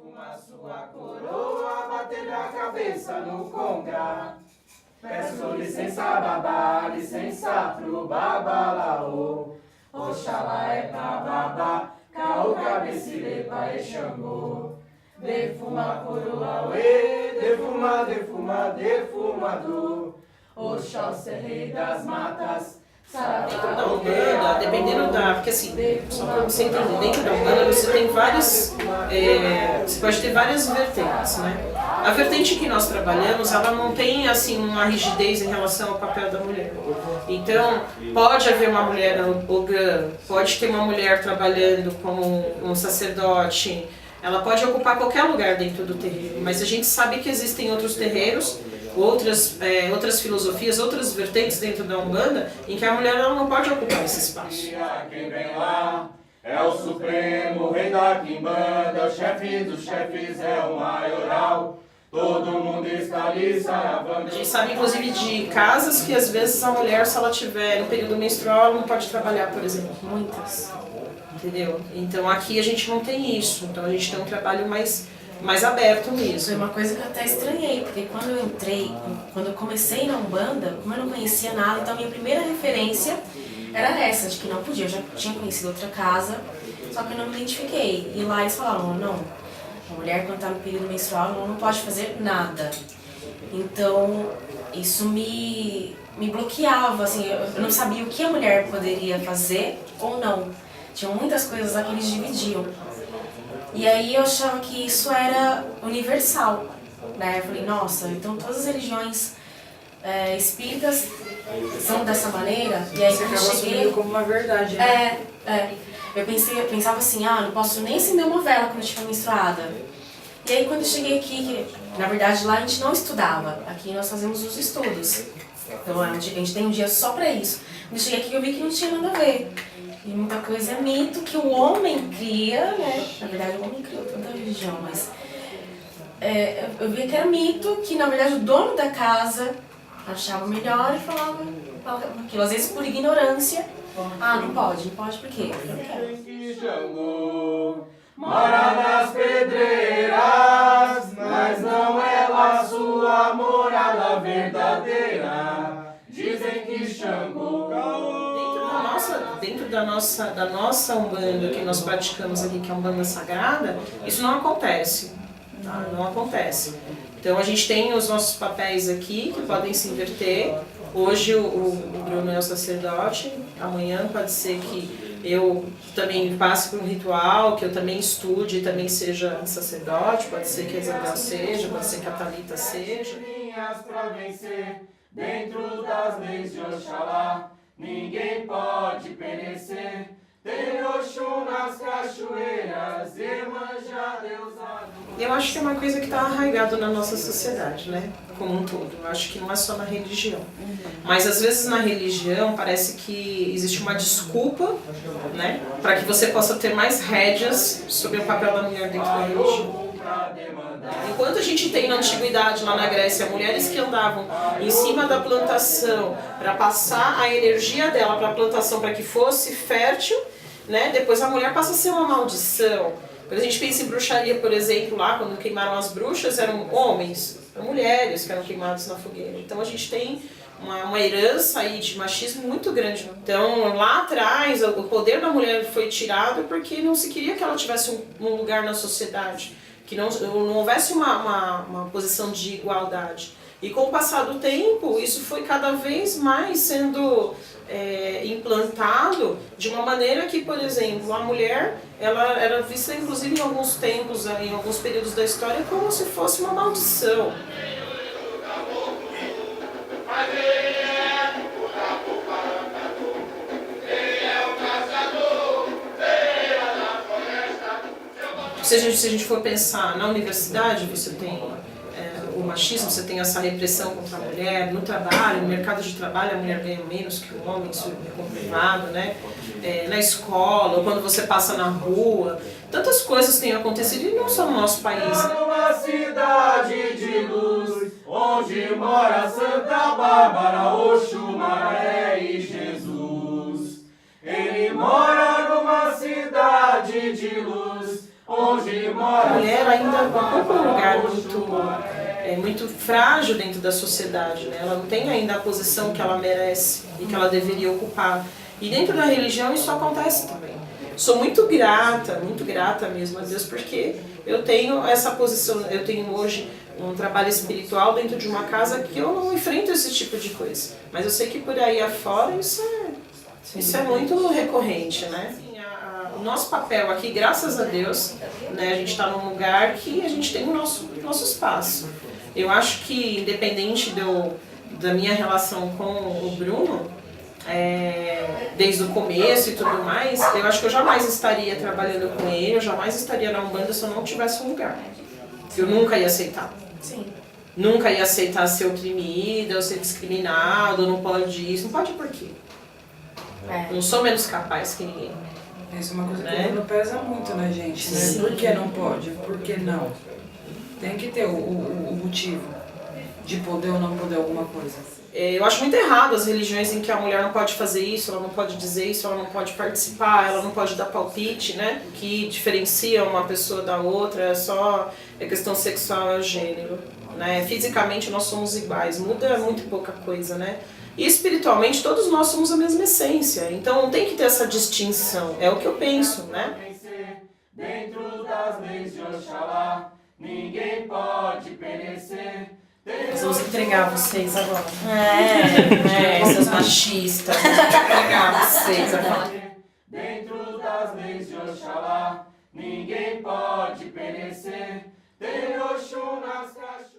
Defuma sua coroa, bater a cabeça no conga. Peço licença, babá, licença pro babalaô. Oxalá é pra babá, caô, cabecilê, pai, Xangô. Defuma a coroa, uê, defuma, defuma, defumador. Oxóssi é rei das matas. Dentro da Umbanda, dependendo da... Porque assim, só para você entender, dentro da Umbanda você tem várias... você pode ter várias vertentes, né? A vertente que nós trabalhamos, ela não tem assim uma rigidez em relação ao papel da mulher. Então, pode haver uma mulher ogã, pode ter uma mulher trabalhando como um sacerdote, ela pode ocupar qualquer lugar dentro do terreiro, mas a gente sabe que existem outros terreiros, outras filosofias, outras vertentes dentro da Umbanda, em que a mulher ela não pode ocupar esse espaço. Quem vem lá é o Supremo, Rei da Quimbanda, é o chefe dos chefes, é o maioral. Todo mundo está ali saravando. A gente sabe inclusive de casas que às vezes a mulher, se ela tiver no período menstrual, ela não pode trabalhar, por exemplo. Muitas. Entendeu? Então aqui a gente não tem isso, então a gente tem um trabalho mais aberto mesmo. Foi uma coisa que eu até estranhei, porque quando eu comecei na Umbanda, como eu não conhecia nada, então a minha primeira referência era essa, de que não podia. Eu já tinha conhecido outra casa, só que eu não me identifiquei. E lá eles falaram, não, a mulher quando está no período menstrual não pode fazer nada. Então isso me bloqueava, assim, eu não sabia o que a mulher poderia fazer ou não. Tinham muitas coisas lá que eles dividiam. E aí eu achava que isso era universal, né? Eu falei, nossa, então todas as religiões espíritas são dessa maneira. E aí você quando eu acaba cheguei... assumindo como uma verdade, né? Eu pensava assim, não posso nem acender uma vela quando eu estiver menstruada. E aí quando eu cheguei aqui, que na verdade lá a gente não estudava, aqui nós fazemos os estudos. Então a gente tem um dia só pra isso. Quando eu cheguei aqui eu vi que não tinha nada a ver. E muita coisa é mito que o homem cria, né? Na verdade, o homem criou toda a religião, mas eu vi que era mito, que na verdade o dono da casa achava melhor e falava aquilo. Às vezes por ignorância. Não pode por quê? Eu não quero. Xangô mora nas pedreiras, mas não é lá sua morada verdadeira. Dizem que Xangô Dentro da nossa Umbanda que nós praticamos aqui, que é a Umbanda Sagrada, isso não acontece, tá? Não acontece. Então a gente tem os nossos papéis aqui que podem se inverter. Hoje o Bruno é o sacerdote, amanhã pode ser que eu também passe por um ritual, que eu também estude e também seja sacerdote, pode ser que a Isabel seja, pode ser que a Thalita seja. Pra vencer, dentro das leis de Oxalá, ninguém pode perecer. Tem Oxum nas cachoeiras, Iemanjá, Deusado. Eu acho que é uma coisa que está arraigado na nossa sociedade, né? Como um todo. Eu acho que não é só na religião. Mas às vezes na religião parece que existe uma desculpa, né? Para que você possa ter mais rédeas sobre o papel da mulher dentro da religião. Enquanto a gente tem na antiguidade, lá na Grécia, mulheres que andavam em cima da plantação para passar a energia dela para a plantação para que fosse fértil, né? Depois a mulher passa a ser uma maldição. Quando a gente pensa em bruxaria, por exemplo, lá quando queimaram as bruxas, eram homens, eram mulheres que eram queimadas na fogueira. Então a gente tem uma herança aí de machismo muito grande. Então lá atrás o poder da mulher foi tirado porque não se queria que ela tivesse um lugar na sociedade, que não houvesse uma posição de igualdade. E com o passar do tempo, isso foi cada vez mais sendo implantado de uma maneira que, por exemplo, a mulher ela era vista, inclusive em alguns tempos, em alguns períodos da história, como se fosse uma maldição. Se a gente for pensar na universidade, você tem o machismo, você tem essa repressão contra a mulher, no trabalho, no mercado de trabalho a mulher ganha menos que o homem, isso é comprovado, né? Na escola, ou quando você passa na rua, tantas coisas têm acontecido e não só no nosso país. Numa cidade de luz, onde mora Santa Bárbara, Oxumaré e Jesus. Ele mora numa cidade de luz, onde A mora. mulher ainda ocupa um lugar muito frágil dentro da sociedade, né? Ela não tem ainda a posição que ela merece e que ela deveria ocupar. E dentro da religião isso acontece também. Sou muito grata mesmo a Deus, porque eu tenho essa posição, eu tenho hoje um trabalho espiritual dentro de uma casa que eu não enfrento esse tipo de coisa. Mas eu sei que por aí afora isso é muito recorrente, né? O nosso papel aqui, graças a Deus, né, a gente está num lugar que a gente tem o nosso espaço. Eu acho que, independente da minha relação com o Bruno, desde o começo e tudo mais, eu acho que eu jamais estaria trabalhando com ele, eu jamais estaria na Umbanda se eu não tivesse um lugar. Eu nunca ia aceitar. Sim. Nunca ia aceitar ser oprimida, ou ser discriminada, ou não pode isso. Não pode por quê? Eu não sou menos capaz que ninguém. Isso é uma coisa que Né? o Bruno pesa muito na gente, né? Sim. Por que não pode? Por que não? Tem que ter o motivo de poder ou não poder alguma coisa. Eu acho muito errado as religiões em que a mulher não pode fazer isso, ela não pode dizer isso, ela não pode participar, ela não pode dar palpite, né? O que diferencia uma pessoa da outra é só a questão sexual e o gênero, né? Fisicamente nós somos iguais, muda muito pouca coisa, né? E espiritualmente todos nós somos a mesma essência, então não tem que ter essa distinção, é o que eu penso, né? Dentro das leis de Oxalá, ninguém pode perecer. Nós vamos entregar vocês agora. Seus machistas. Entregar vocês agora. Dentro das leis de Oxalá, ninguém pode perecer. Tem Oxum nas cachoeiras.